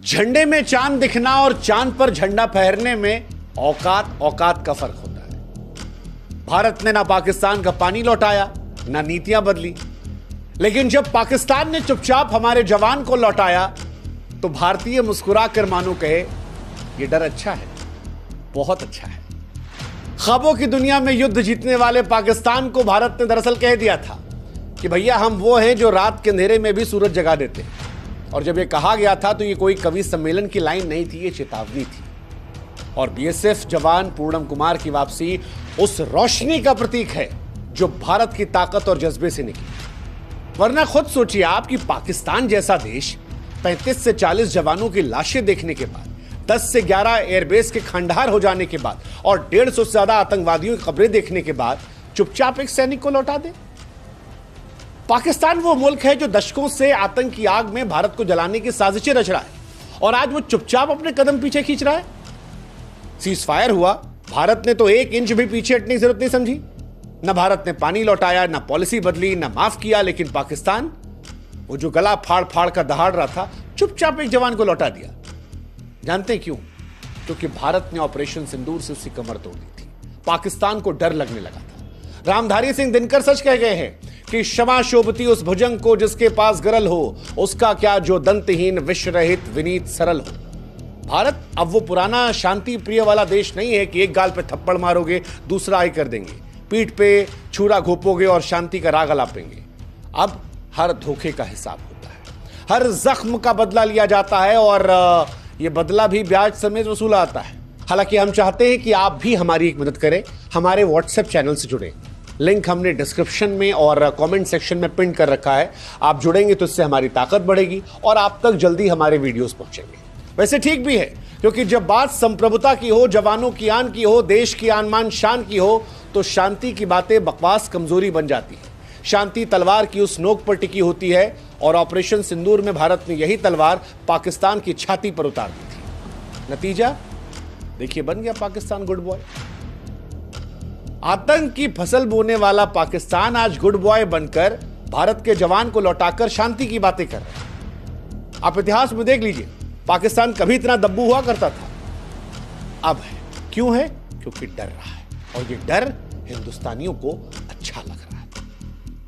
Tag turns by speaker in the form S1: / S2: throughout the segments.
S1: झंडे में चांद दिखना और चांद पर झंडा फहरने में औकात औकात का फर्क होता है। भारत ने ना पाकिस्तान का पानी लौटाया, ना नीतियां बदली, लेकिन जब पाकिस्तान ने चुपचाप हमारे जवान को लौटाया तो भारतीय मुस्कुरा कर मानो कहे यह डर अच्छा है, बहुत अच्छा है। ख्वाबों की दुनिया में युद्ध जीतने वाले पाकिस्तान को भारत ने दरअसल कह दिया था कि भैया हम वो हैं जो रात के अंधेरे में भी सूरज जगा देते हैं। और जब ये कहा गया था तो ये कोई कवि सम्मेलन की लाइन नहीं थी, ये चेतावनी थी। और बीएसएफ जवान पूर्णम कुमार की वापसी उस रोशनी का प्रतीक है जो भारत की ताकत और जज्बे से निकली। वरना खुद सोचिए आप कि पाकिस्तान जैसा देश 35 से 40 जवानों की लाशें देखने के बाद, 10 से 11 एयरबेस के खंडहर हो जाने के बाद और 150 से ज्यादा आतंकवादियों की खबरें देखने के बाद चुपचाप एक सैनिक को लौटा दे। पाकिस्तान वो मुल्क है जो दशकों से आतंक की आग में भारत को जलाने की साजिशें रच रहा है और आज वो चुपचाप अपने कदम पीछे खींच रहा है। सीज फायर हुआ, भारत ने तो 1 इंच भी पीछे हटने की जरूरत नहीं समझी। न भारत ने पानी लौटाया, न पॉलिसी बदली, न माफ किया, लेकिन पाकिस्तान वो जो गला फाड़ फाड़ कर दहाड़ रहा था चुपचाप एक जवान को लौटा दिया। जानते क्यों? क्योंकि भारत ने ऑपरेशन सिंदूर से उसकी कमर तोड़ दी थी। पाकिस्तान को डर लगने लगा था। रामधारी सिंह दिनकर सच कह गए हैं कि क्षमा शोभती उस भुजंग को जिसके पास गरल हो, उसका क्या जो दंतहीन विश्व रहित विनीत सरल हो। भारत अब वो पुराना शांति प्रिय वाला देश नहीं है कि एक गाल पे थप्पड़ मारोगे दूसरा आई कर देंगे, पीठ पे छुरा घोपोगे और शांति का राग अलापेंगे। अब हर धोखे का हिसाब होता है, हर जख्म का बदला लिया जाता है और ये बदला भी ब्याज समेत वसूला आता है। हालांकि हम चाहते हैं कि आप भी हमारी एक मदद करें, हमारे व्हाट्सएप चैनल से जुड़े। लिंक हमने डिस्क्रिप्शन में और कमेंट सेक्शन में पिन कर रखा है। आप जुड़ेंगे तो इससे हमारी ताकत बढ़ेगी और आप तक जल्दी हमारे वीडियोस पहुंचेंगे। वैसे ठीक भी है, क्योंकि जब बात संप्रभुता की हो, जवानों की आन की हो, देश की आन मान शान की हो, तो शांति की बातें बकवास कमजोरी बन जाती है। शांति तलवार की उस नोक पर टिकी होती है और ऑपरेशन सिंदूर में भारत ने यही तलवार पाकिस्तान की छाती पर उतार दी थी। नतीजा देखिए, बन गया पाकिस्तान गुड बॉय। आतंक की फसल बोने वाला पाकिस्तान आज गुड बॉय बनकर भारत के जवान को लौटाकर शांति की बातें कर रहा है। आप इतिहास में देख लीजिए, पाकिस्तान कभी इतना दब्बू हुआ करता था, अब है। क्यों है? क्योंकि डर रहा है और ये डर हिंदुस्तानियों को अच्छा लग रहा है,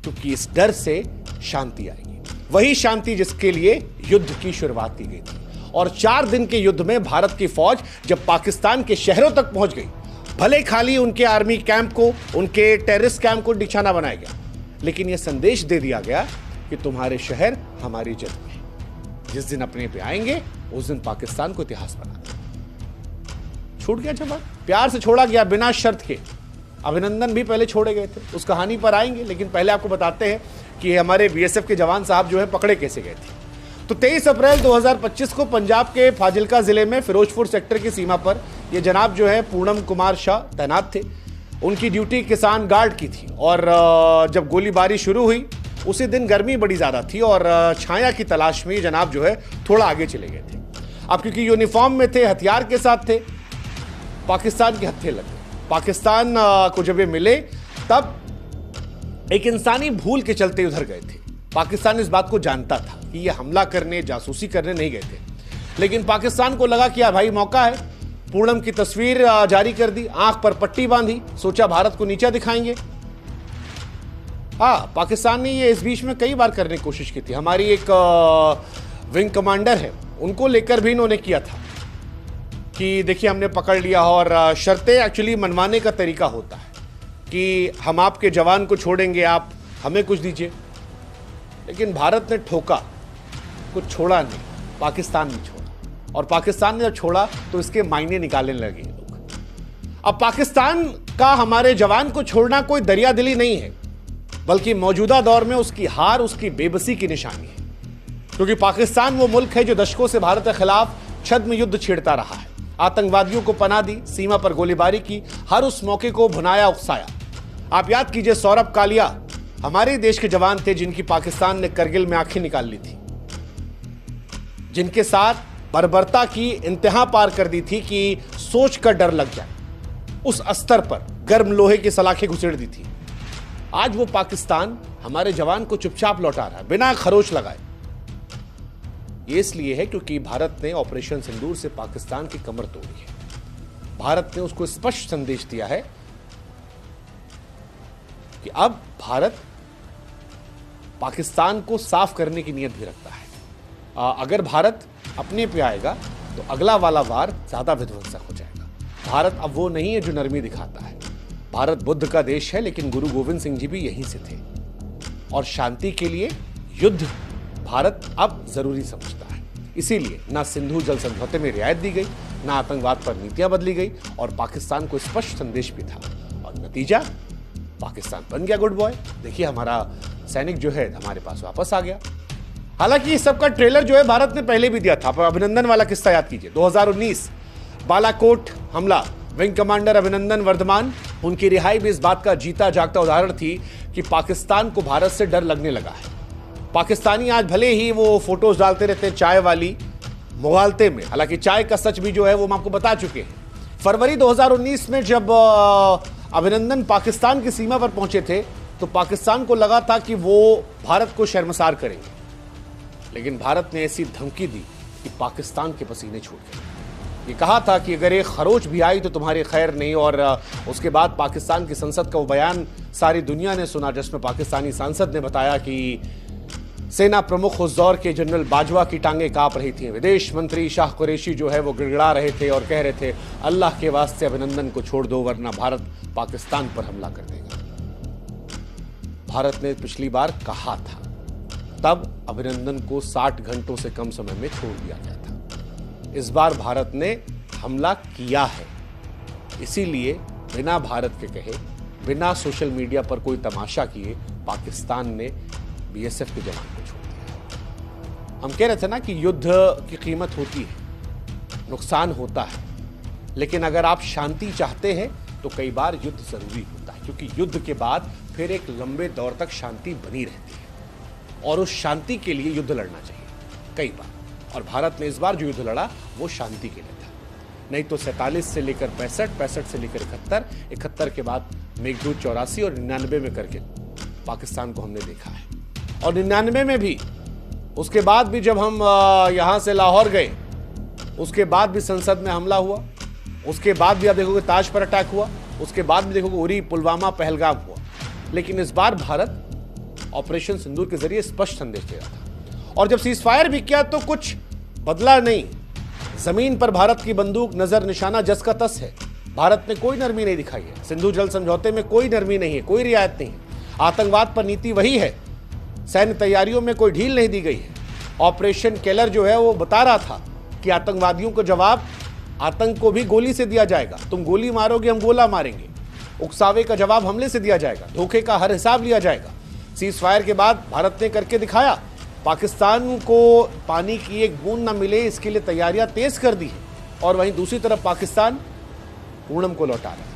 S1: क्योंकि इस डर से शांति आएगी। वही शांति जिसके लिए युद्ध की शुरुआत की गई थी। और 4 दिन के युद्ध में भारत की फौज जब पाकिस्तान के शहरों तक पहुंच गई, भले खाली उनके आर्मी कैंप को, उनके टेररिस्ट कैंप को निशाना बनाया गया, लेकिन यह संदेश दे दिया गया कि तुम्हारे शहर हमारी जद में। जिस दिन अपने पे आएंगे उस दिन पाकिस्तान को इतिहास बना। छूट गया जवाब, प्यार से छोड़ा गया बिना शर्त के। अभिनंदन भी पहले छोड़े गए थे, उस कहानी पर आएंगे, लेकिन पहले आपको बताते हैं कि हमारे बीएसएफ के जवान साहब जो है पकड़े कैसे गए थे। तो 23 अप्रैल 2025 को पंजाब के फाजिल्का जिले में फिरोजपुर सेक्टर की सीमा पर ये जनाब जो है पूर्णम कुमार शाह तैनात थे। उनकी ड्यूटी किसान गार्ड की थी और जब गोलीबारी शुरू हुई उसी दिन गर्मी बड़ी ज़्यादा थी और छाया की तलाश में ये जनाब जो है थोड़ा आगे चले गए थे। अब क्योंकि यूनिफॉर्म में थे, हथियार के साथ थे, पाकिस्तान के हत्थे लगे। पाकिस्तान को जब ये मिले तब एक इंसानी भूल के चलते उधर गए थे। पाकिस्तान इस बात को जानता था कि ये हमला करने, जासूसी करने नहीं गए थे, लेकिन पाकिस्तान को लगा कि भाई मौका है। पूर्णम की तस्वीर जारी कर दी, आंख पर पट्टी बांधी, सोचा भारत को नीचा दिखाएंगे। हाँ, पाकिस्तान ने ये इस बीच में कई बार करने की कोशिश की थी। हमारी एक विंग कमांडर है, उनको लेकर भी इन्होंने किया था कि देखिए हमने पकड़ लिया। और शर्तें एक्चुअली मनवाने का तरीका होता है कि हम आपके जवान को छोड़ेंगे, आप हमें कुछ दीजिए। लेकिन भारत ने ठोका, कुछ छोड़ा नहीं, पाकिस्तान ने छोड़ा। और पाकिस्तान ने जब छोड़ा तो इसके मायने निकालने लगे लोग। अब पाकिस्तान का हमारे जवान को छोड़ना कोई दरियादिली नहीं है, बल्कि मौजूदा दौर में उसकी हार, उसकी बेबसी की निशानी है। क्योंकि पाकिस्तान वो मुल्क है जो दशकों से भारत के खिलाफ छद्म युद्ध छेड़ता रहा है, आतंकवादियों को पनाह दी, सीमा पर गोलीबारी की, हर उस मौके को भुनाया उकसाया। आप याद कीजिए, सौरभ कालिया हमारे देश के जवान थे जिनकी पाकिस्तान ने करगिल में आंखें निकाल ली थी, जिनके साथ बर्बरता की इंतहा पार कर दी थी कि सोच कर डर लग जाए। उस स्तर पर गर्म लोहे की सलाखें घुसेड़ दी थी। आज वो पाकिस्तान हमारे जवान को चुपचाप लौटा रहा है बिना खरोच लगाए। ये इसलिए है क्योंकि भारत ने ऑपरेशन सिंदूर से पाकिस्तान की कमर तोड़ी है। भारत ने उसको स्पष्ट संदेश दिया है कि अब भारत पाकिस्तान को साफ करने की नीयत भी रखता है। अगर भारत अपने पे आएगा तो अगला वाला वार ज्यादा विध्वंसक हो जाएगा। भारत अब वो नहीं है जो नरमी दिखाता है। भारत बुद्ध का देश है, लेकिन गुरु गोविंद सिंह जी भी यहीं से थे और शांति के लिए युद्ध भारत अब जरूरी समझता है। इसीलिए ना सिंधु जल समझौते में रियायत दी गई, ना आतंकवाद पर नीतियां बदली गई और पाकिस्तान को स्पष्ट संदेश भी था और नतीजा पाकिस्तान बन गया गुड बॉय। देखिए हमारा सैनिक जो है हमारे पास वापस आ गया। हालांकि इस सब का ट्रेलर जो है भारत ने पहले भी दिया था। अभिनंदन वाला किस्सा याद कीजिए, 2019 बालाकोट हमला, विंग कमांडर अभिनंदन वर्धमान, उनकी रिहाई भी इस बात का जीता जागता उदाहरण थी कि पाकिस्तान को भारत से डर लगने लगा है। पाकिस्तानी आज भले ही वो फोटोज डालते रहते हैं चाय वाली मुगालते में, हालांकि चाय का सच भी जो है वो हम आपको बता चुके हैं। फरवरी 2019 में जब अभिनंदन पाकिस्तान की सीमा पर पहुंचे थे तो पाकिस्तान को लगा था कि वो भारत को शर्मसार करेंगे, लेकिन भारत ने ऐसी धमकी दी कि पाकिस्तान के पसीने छूट गए। ये कहा था कि अगर एक खरोच भी आई तो तुम्हारी खैर नहीं। और उसके बाद पाकिस्तान की संसद का वो बयान सारी दुनिया ने सुना जिसमें पाकिस्तानी सांसद ने बताया कि सेना प्रमुख उस दौर के जनरल बाजवा की टांगें कांप रही थी। विदेश मंत्री शाह कुरैशी जो है वो गिड़गिड़ा रहे थे और कह रहे थे अल्लाह के वास्ते अभिनंदन को छोड़ दो वरना भारत पाकिस्तान पर हमला कर देगा। भारत ने पिछली बार कहा था, तब अभिनंदन को 60 घंटों से कम समय में छोड़ दिया गया था। इस बार भारत ने हमला किया है, इसीलिए बिना भारत के कहे, बिना सोशल मीडिया पर कोई तमाशा किए पाकिस्तान ने बीएसएफ के जवान को छोड़ दिया। हम कह रहे थे ना कि युद्ध की कीमत होती है, नुकसान होता है, लेकिन अगर आप शांति चाहते हैं तो कई बार युद्ध जरूरी होता है, क्योंकि युद्ध के बाद फिर एक लंबे दौर तक शांति बनी रहती है और उस शांति के लिए युद्ध लड़ना चाहिए कई बार। और भारत ने इस बार जो युद्ध लड़ा वो शांति के लिए था। नहीं तो 47 से लेकर 65, 65 से लेकर 71, 71 के बाद मेघदूत 84 और 99 में करके पाकिस्तान को हमने देखा है। और 99 में भी, उसके बाद भी जब हम यहां से लाहौर गए, उसके बाद भी संसद में हमला हुआ, उसके बाद भी आप देखोगे ताज पर अटैक हुआ, उसके बाद भी देखोगे उरी, पुलवामा, पहलगाम हुआ। लेकिन इस बार भारत ऑपरेशन सिंदूर के जरिए स्पष्ट संदेश दे रहा था। और जब सीज फायर भी किया तो कुछ बदला नहीं। जमीन पर भारत की बंदूक, नजर निशाना जस का तस है। भारत ने कोई नरमी नहीं दिखाई है। सिंधु जल समझौते में कोई नरमी नहीं है, कोई रियायत नहीं है। आतंकवाद पर नीति वही है। सैन्य तैयारियों में कोई ढील नहीं दी गई है। ऑपरेशन केलर जो है वो बता रहा था कि आतंकवादियों को जवाब, आतंक को भी गोली से दिया जाएगा। तुम गोली मारोगे, हम गोला मारेंगे। उकसावे का जवाब हमले से दिया जाएगा। धोखे का हर हिसाब लिया जाएगा। सीज फायर के बाद भारत ने करके दिखाया। पाकिस्तान को पानी की एक बूंद ना मिले, इसके लिए तैयारियां तेज कर दी है। और वहीं दूसरी तरफ पाकिस्तान पूनम को लौटा रहा है।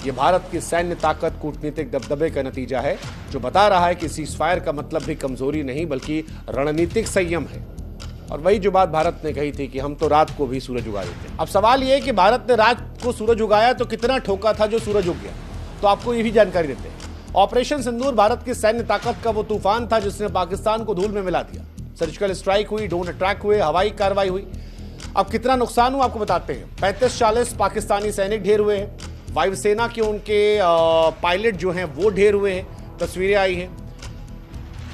S1: ये भारत की सैन्य ताकत, कूटनीतिक दबदबे का नतीजा है, जो बता रहा है कि सीज फायर का मतलब भी कमजोरी नहीं बल्कि रणनीतिक संयम है। और वही जो बात भारत ने कही थी कि हम तो रात को भी सूरज उगा देते हैं। अब सवाल यह है कि भारत ने रात को सूरज उगाया तो कितना ठोका था जो सूरज उग गया। तो आपको ये भी जानकारी देते हैं। ऑपरेशन सिंदूर भारत की सैन्य ताकत का वो तूफान था जिसने पाकिस्तान को धूल में मिला दिया। सर्जिकल स्ट्राइक हुई, ड्रोन अटैक हुए, हवाई कार्रवाई हुई। अब कितना नुकसान हुआ आपको बताते हैं। 35-40 पाकिस्तानी सैनिक ढेर हुए हैं। वायुसेना के उनके पायलट जो हैं वो ढेर हुए हैं, तस्वीरें आई हैं।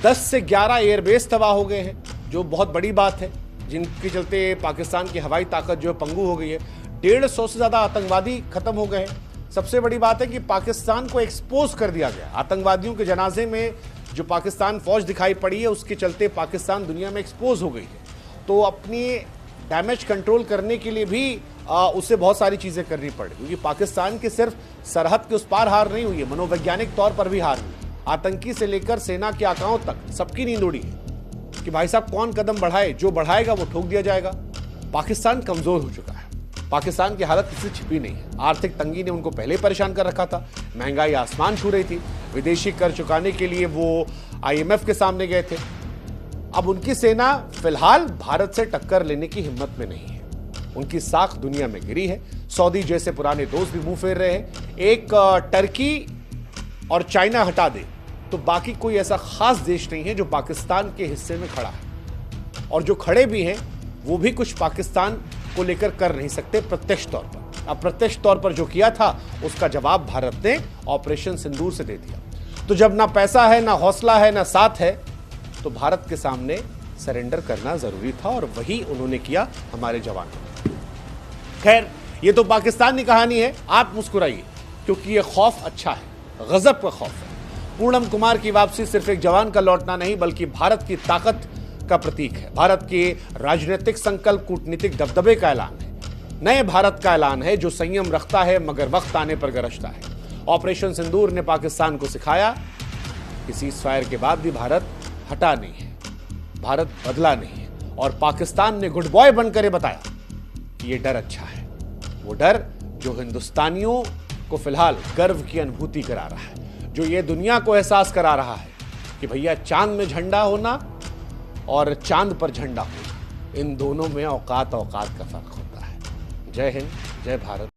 S1: 10 से 11 एयरबेस तबाह हो गए हैं, जो बहुत बड़ी बात है, जिनके चलते पाकिस्तान की हवाई ताकत जो है पंगु हो गई है। 150 से ज्यादा आतंकवादी खत्म हो गए हैं। सबसे बड़ी बात है कि पाकिस्तान को एक्सपोज कर दिया गया। आतंकवादियों के जनाजे में जो पाकिस्तान फौज दिखाई पड़ी है, उसके चलते पाकिस्तान दुनिया में एक्सपोज हो गई है। तो अपनी डैमेज कंट्रोल करने के लिए भी उससे बहुत सारी चीजें करनी पड़ी, क्योंकि पाकिस्तान की सिर्फ सरहद के उस पार हार नहीं हुई है, मनोवैज्ञानिक तौर पर भी हार हुई। आतंकी से लेकर सेना के आकाओं तक सबकी नींद उड़ी है कि भाई साहब कौन कदम बढ़ाए, जो बढ़ाएगा वो ठोक दिया जाएगा। पाकिस्तान कमजोर हो चुका है। पाकिस्तान की हालत किसी छिपी नहीं है। आर्थिक तंगी ने उनको पहले परेशान कर रखा था। महंगाई आसमान छू रही थी। विदेशी कर चुकाने के लिए वो IMF के सामने गए थे। अब उनकी सेना फिलहाल भारत से टक्कर लेने की हिम्मत में नहीं है। उनकी साख दुनिया में गिरी है। सऊदी जैसे पुराने दोस्त भी मुंह फेर रहे हैं। एक टर्की और चाइना हटा दे तो बाकी कोई ऐसा खास देश नहीं है जो पाकिस्तान के हिस्से में खड़ा है। और जो खड़े भी हैं वो भी कुछ पाकिस्तान को लेकर कर नहीं सकते प्रत्यक्ष तौर पर। अप्रत्यक्ष तौर पर जो किया था उसका जवाब भारत ने ऑपरेशन सिंदूर से दे दिया। तो जब ना पैसा है, ना हौसला है, ना साथ है, तो भारत के सामने सरेंडर करना जरूरी था और वही उन्होंने किया हमारे जवानों। खैर, ये तो पाकिस्तान की कहानी है। आप मुस्कुराइए क्योंकि ये खौफ अच्छा है, गजब का खौफ है। पूनम कुमार की वापसी सिर्फ एक जवान का लौटना नहीं बल्कि भारत की ताकत का प्रतीक है। भारत के राजनीतिक संकल्प, कूटनीतिक दबदबे का ऐलान है। नए भारत का ऐलान है जो संयम रखता है मगर वक्त आने पर गरजता है। ऑपरेशन सिंदूर ने पाकिस्तान को सिखाया कि सीज़फायर के बाद भी भारत हटा नहीं है, भारत बदला नहीं है। और पाकिस्तान ने गुड बॉय बनकर बताया कि यह डर अच्छा है, वो डर जो हिंदुस्तानियों को फिलहाल गर्व की अनुभूति करा रहा है, जो ये दुनिया को एहसास करा रहा है कि भैया चांद में झंडा होना और चांद पर झंडा होना, इन दोनों में औकात का फर्क होता है। जय हिंद, जय भारत।